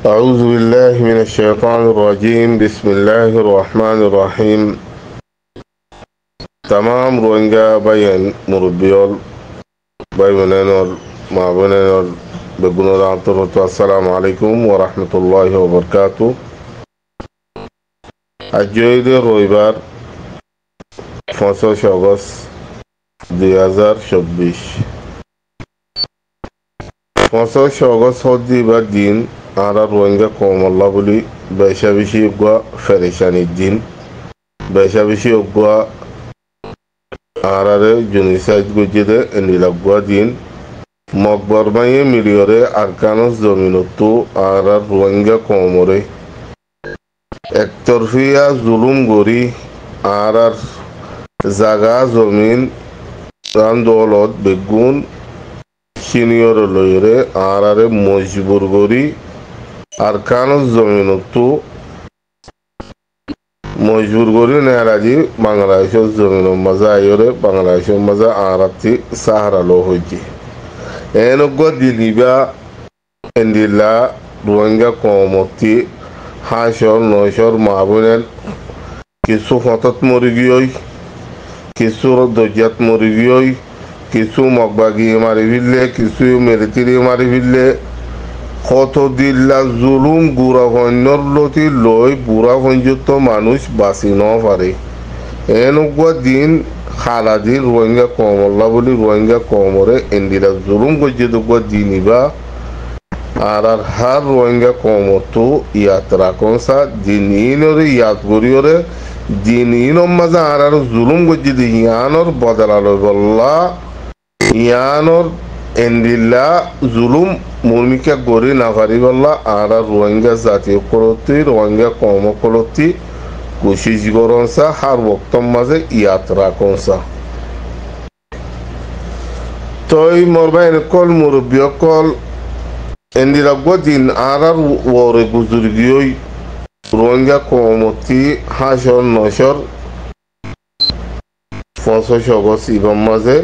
أعوذ بالله من الشيطان الرجيم بسم الله الرحمن الرحيم تمام روينجا باين مربيول بايمنانول معبنانول بقولنا عطرة السلام عليكم ورحمة الله وبركاته الجويد رويبار 15 أغسطس 2024 15 أغسطس هدي بدين على روينجا قوم الله بلي بشابشي يقوى فرشان الدين بشابشي يقوى আরারে জুনিসাইড গজিদে নিলাগুয়া দিন মকবর মাইয়ে মিলিয়রে আরকানস জমিনতো আরার রোহিঙ্গা কমরে একতরফিয়া জুলুম গরি আরার জাগা জমিন আন্দোলত বেগুন সিনিয়র লয়রে আরারে মজবুর গরি আরকানস জমিনতো মজবুর করি নেরাজি বাংলাদেশের জমিন মজা আইরে বাংলাদেশের মজা আরাতি সাহারালো হয়েছে এনগ দিলিবা এন্দিলা রোহিঙ্গা কমতি হাঁসর নয়শর মাহবুনের কিছু হঠাৎ মরি গিয়ে কিছু দরজাত মরি গিয়ে কিছু মগবাগি মারি ফিরলে কিছু মেরিতিরি মারি ফিরলে কত দিল্লা জুলুম গুড়া সৈন্যর লতি লৈ বুড়া সঞ্যুক্ত মানুষ বাঁচি নপারে এনেকুৱা দিন খালা দিন রোহিঙ্গা কমল্লা বলি রোহিঙ্গা কমরে এন্দিরা জুলুম গজিয়া দিনিবা আর হার রোহিঙ্গা কমতো ইয়াত রাখনসা দিন ইনরে ইয়াত গরিয়রে দিন ইনর মাঝে আর জুলুম গজি ইয়ানর বদলালো বল্লা ইয়ানর এন্দিল্লা জুলুম মুরমিকা গড়ি নাভারি বল্লা আর রোহিঙ্গা জাতীয় করতি রোহিঙ্গা কম করতি কোশিশ গরনসা হার বক্তম মাঝে ইয়াত রাখনসা তই মরবা এনেকল মুরব্বী অকল এন্দিরাগ্য দিন আর ওরে গুজুর গিয়ে রোহিঙ্গা কমতি হাঁসর নয়শর 15 অগস্ট ইবাম মাঝে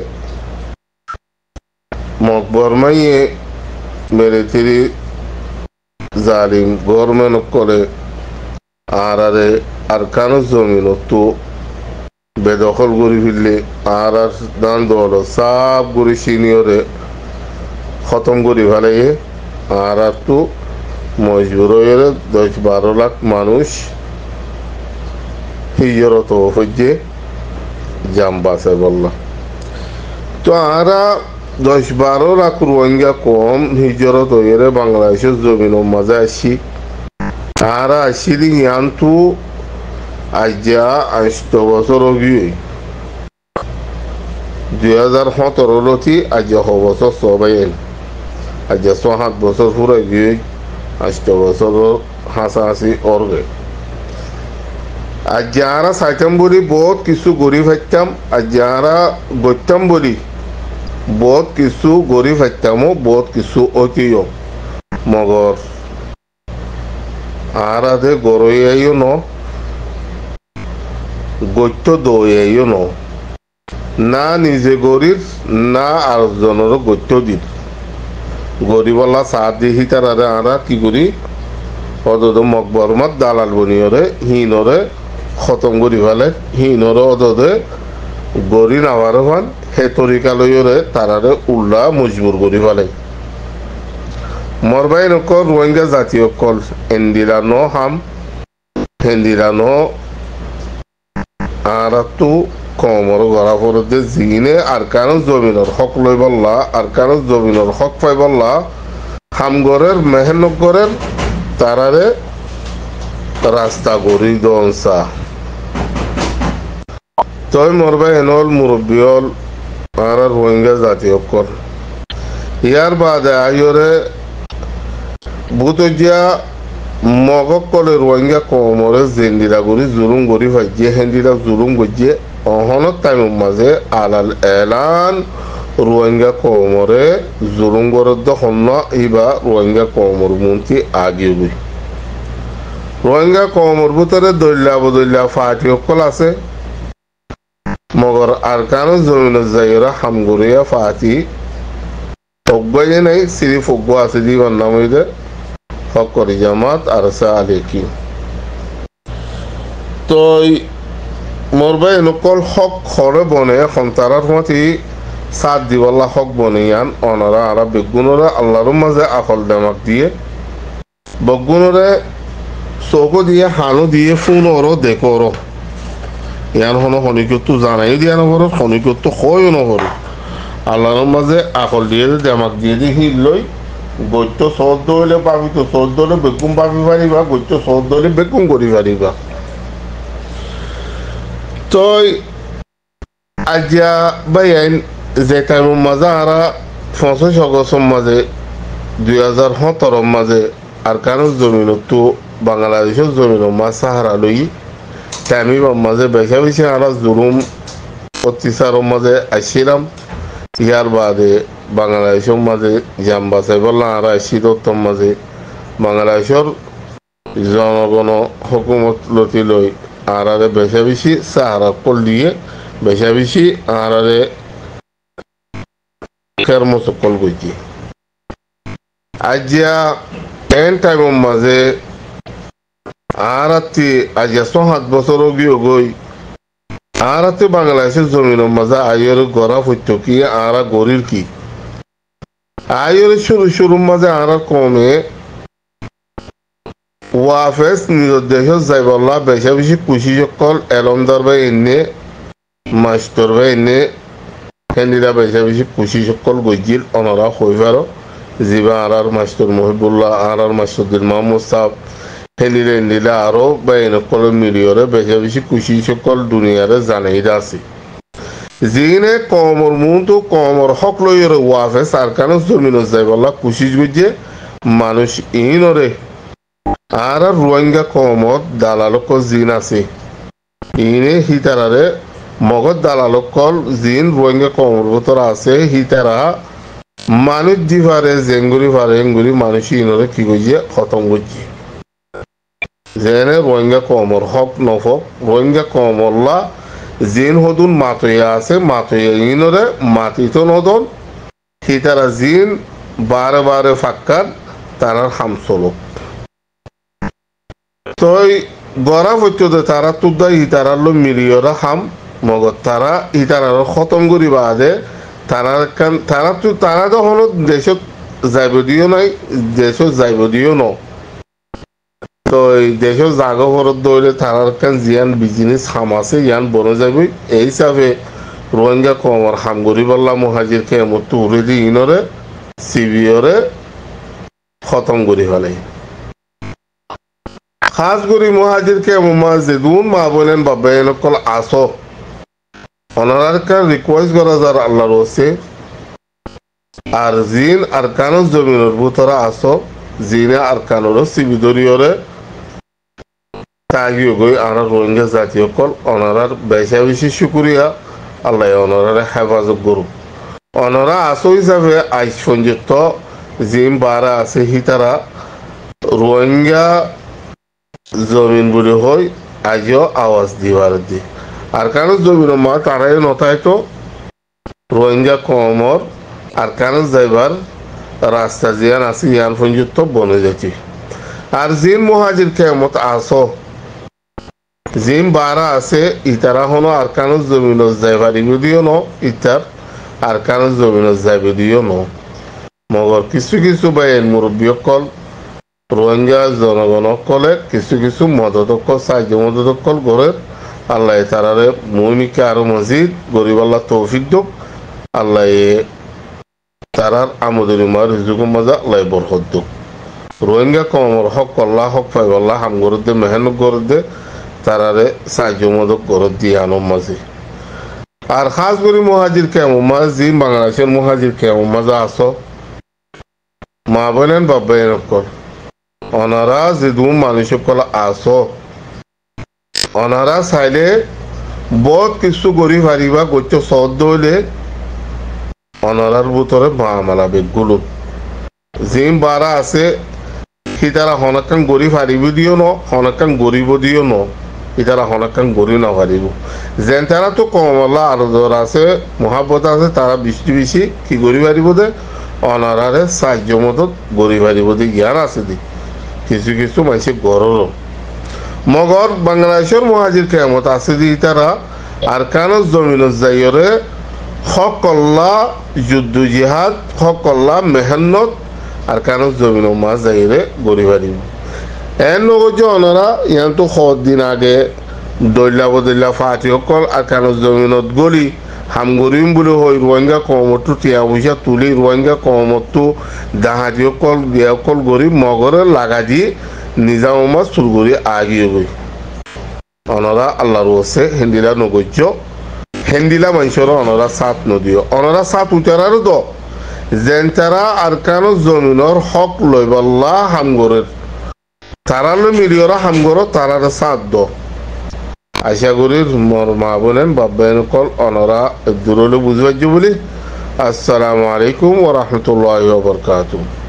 মকবর মাইয়ে মেরেতিরি জালিম গভর্নমেন্ট করে আরারে আরকানো জমিন তো বেদখল করে ফিরলে আর দান দল সব করে সিনিয়রে খতম করে ফেলে আর তো মজবুর হয়ে 10-12 লাখ মানুষ হিজরত হচ্ছে জাম বাসে বললা তো আরা 10-12 লাখ রোহিঙ্গা কম হিজরত হয়ে বাংলাদেশের জমিন মাঝে আসি আর আসিলি ইয়ান্তু আজ্যা 8 বছর গিয়ে 2017 লতি আজ্যা 6 বছর সবাই আজ্যা 7 বছর পুরা গিয়ে 8 বছর হাসাহাসি অর্গে আজ্যা আরা সাইতাম বলি বহুত কিছু গরিব হাইতাম আজ্যা আরা গইতাম বলি বহুত কিছু গরিব হাইতামো বহুত কিছু ঐতিহ্য মগর আর আধে গরইয়াইও ন গত্য দইয়াইও ন না নিজে গরিব না আরেকজনের গত্য দিন গরিবলা চাহ দি হিতার আরে আরা কি করি অদদ মকবরমাত দালাল বনিয়রে হিনরে খতম করি ফেলে হিনরে অদদে গড়ি নাবার ভান হে তরিকালয়রে তারারে উল্লা মজবুর করি ফেলে মরবাই নকল রোহিঙ্গা জাতীয় কল এন্দিরানো হাম হেন্দিরানো আর তো কমর গড়া পড়তে জিনে আর কারণ জমিনের হক লই বললা আর কারণ জমিনের হক পাই বললা হামগরের মেহনগরের তারারে রাস্তা গড়ি দনসা তই মরবাই এনল মুরব্বিয়ল আর রোহিঙ্গা জাতীয় কল ইয়ার বাদে আইরে বুতজিয়া মগক কলে রোহিঙ্গা কমরে জেন্দিরা গরি জুলুম গরি ভাইজে হেন্দিরা জুলুম গজিয়ে অহনত টাইমের মাঝে আলাল এলান রোহিঙ্গা কমরে জুলুম গরদ হন্ন ইবা রোহিঙ্গা কমর মন্ত্রী আগে গই রোহিঙ্গা কমর ভিতরে দৈল্যা বদৈল্যা ফাটি অকল আছে মগর আরকানো জমিন জায়গা হামগুরিয়া ফাটি অজ্ঞায় নাই সিরি ফজ্ঞ আছে দিবার নাম হইলে হক করি জামাত আর সা আলেকি তো মোর ভাই নকল হক খরে বনে সন্তারার মতি সাত দিবল্লা হক বনিয়ান অনরা আরা বেগুনরা আল্লাহর মাঝে আকল দেমাক দিয়ে বগুনরে চৌকো দিয়ে হানু দিয়ে ফোন ওরো দেখো ওরো ইয়ান হনো শনিকতো জানাই দিয়া নকরো শনিকতো কয়ও নকরো আল্লাহর মাঝে আকল দিয়ে দেমাক দিয়ে দি হিল লই গত্য চৌদ্দ হইলে পাবি তো চৌদ্দ হলে বেগুন পাবি পারিবা গত্য চৌদ্দ হলে বেগুন করি পারিবা তই আজিয়া বাইন যে টাইমের মাঝে আরা ৫৫ আগস্টের মাঝে ২০১৭ মাঝে আর কারণ জমিন তো বাংলাদেশের জমিন মাছ সাহারা লই টাইমির মাঝে বেশা বেশি আরা জুলুম অত্যাচারের মাঝে আসছিলাম ইয়ার বাদে বাংলাদেশের মাঝে জাম বাঁচাই বললাম আরা শীতোত্তর মাঝে বাংলাদেশের জনগণ হুকুমত লতি লই আরারে বেশা বেশি সাহারা কল দিয়ে বেশা বেশি আরারে কর্মসকল গইছি আজিয়া এন টাইমের মাঝে আরাতি আজিয়া ৭ বছর গিয়ে গই আরাতে বাংলাদেশের জমিনের মাঝে আয়ের গড়া হইত কি আরা গরির কি আয়ের শুরুর মাঝে আরা কমে ওয়াফেস নিজ দেশের যাইবল্লা বেশা বেশি খুশি সকল এলমদার ভাই এনে মাস্টর ভাই এনে হেন্দিরা বেশা বেশি খুশি সকল গইজিল অনারা হই পারো জিবা আর মাস্টর মহিবুল্লাহ আর মাস্টর দিল মাহমুদ সাহ হেন্দিরা হেন্দিরা আরো বাইন কল মিলিয়রে বেশা বেশি খুশি সকল দুনিয়ারে জানাই আছে যিনে কমর মুন্তু কমর হক লইয়ের ওয়াফেস আর কেন জমিন যাইবল্লা খুশি বুঝে মানুষ ইনরে আর রোহিঙ্গা কমত দালালক জিন আছে ইনে হিতারারে মগত দালালকল জিন রোহিঙ্গা কমর ভিতর আছে হিতারা মানুষ দি পারে জেঙ্গুরি পারে এঙ্গুরি মানুষ ইনরে কি গইয়ে খতম গইয়ে যেনে রোহিঙ্গা কমর হক নফক রোহিঙ্গা কমরলা জিন হদুন মাতইয়া আছে মাতইয়া ইনরে মাতিত নদন হিতারা জিন বারে বারে ফাক্কার তারার হামসলক তই গড়া হইতে তারা তুদা ইতারার মিলিয়রা হাম মগত তারা ইতারার খতম করি বাদে তারা যখন দেশত যাইব দিও নাই দেশত যাইব দিও ন তো দেশত জাগো ঘরত দৌড়ে তারার কান জিয়ান বিজনেস হাম আছে ইয়ান বনে যাবি এই হিসাবে রোহিঙ্গা কমর হাম করি বললা মহাজির কেমত উড়ে দি ইনরে সিবিওরে খতম করি ফেলাই খাস করে মহাজির কে মুমাজিদুন মা বলেন বাবাইন কল আসো ওনার কা রিকোয়েস্ট করা যার আল্লাহর ওসে আর জিন আর কানো জমিনের ভিতরে আসো জিনে আর কানোর সিবিদরিয়রে তাগিও গই আর রোহিঙ্গা জাতীয় কল ওনার বেশা বেশি শুকরিয়া আল্লাহ ওনার হেফাজত করুক ওনারা আসো হিসাবে আইস সংযুক্ত জিম বারা আছে হিতারা রোহিঙ্গা জমিন বলে হয় আজও আওয়াজ দিবার দি আর কেন জমিন মা তারাই নথায় তো রোহিঙ্গা কমর আর কেন যাইবার রাস্তা জিয়ান আছে ইয়ান সংযুক্ত বনে যাচ্ছি আর জিন মহাজির কেমত আসো জিম বারা আছে ইতারা হনো আর কেন জমিন যাইবার ইগুদিও ন ইতার আর কেন জমিন যাইবে দিও ন মগর কিছু কিছু বাইন মুরব্বী কল রোহিঙ্গা জনগণকলে কিছু কিছু মদতকল সাহায্য মদতকল করে আল্লাহ তারারে মমিকে আরো মজিদ গরিব আল্লাহ তৌফিক দোক আল্লাহ তারার আমদুরি মার রিজুকুম মজা আল্লাহ বরকত দোক রোহিঙ্গা কমর হক আল্লাহ হক পাইব আল্লাহ হাম গরত দে মেহনত গরত দে তারারে সাহায্য মদত গরত দিয়ে আনো মাঝে আর খাস করে মহাজির কেমন মাঝি বাংলাদেশের মহাজির কেমন মজা আসো মা বলেন বাবা এরকম ওনারা যেদুন মানুষকল আসো ওনারা চাইলে বহুত কিছু করি পারিবা গচ্ছ সদ্য হইলে ওনারার ভিতরে মামালা বেগগুলো জিম বারা আছে সিতারা হনাকান গরি পারিব দিও ন হনাকান গরিব দিও ন ইতারা হনাকান গরি না পারিব যেন তারা তো কমলা আরো ধর আছে মহাব্বত আছে তারা বেশি বেশি কি গরি পারিব দে অনারারে সাহায্য মদত গরি পারিব দে জ্ঞান আছে দি কিছু কিছু মানুষ গড়র মগর বাংলাদেশের মহাজির কেমত আছে যে তারা আরকানুজ জমিনুজ যাইরে সকল্লা যুদ্ধ জিহাদ সকল্লা মেহনত আরকানুজ জমিন মাছ যাইরে গড়ি পারিব এর নগজ অনরা ইয়ানতো দিন আগে দৈলা বদৈলা ফাটি অকল আরকানুজ জমিনত গলি হামগরিম বলে হয় রোহিঙ্গা কমতো টিয়া পয়সা তুলি রোহিঙ্গা কমতো দাহাজি অকল দিয়া অকল গরিব মগরে লাগা দি নিজামা চুরগরি আগিয়ে গই অনরা আল্লাহর ওসে হিন্দিলা নগজ্য হিন্দিলা মানুষের অনরা সাত নদীয় অনরা সাত উচারারও তো যেন তারা আরকানুজ জমিনের হক লইবাল্লা হামগরের তারা লো মিলিয়রা হামগর তারার সাত দ আশা করি মোর মা বোনেন বাব্বেন কল অনরা দূরলে বুঝবাজ্য বলি আসসালামু আলাইকুম ওয়া রাহমাতুল্লাহি ওয়া বারাকাতুহু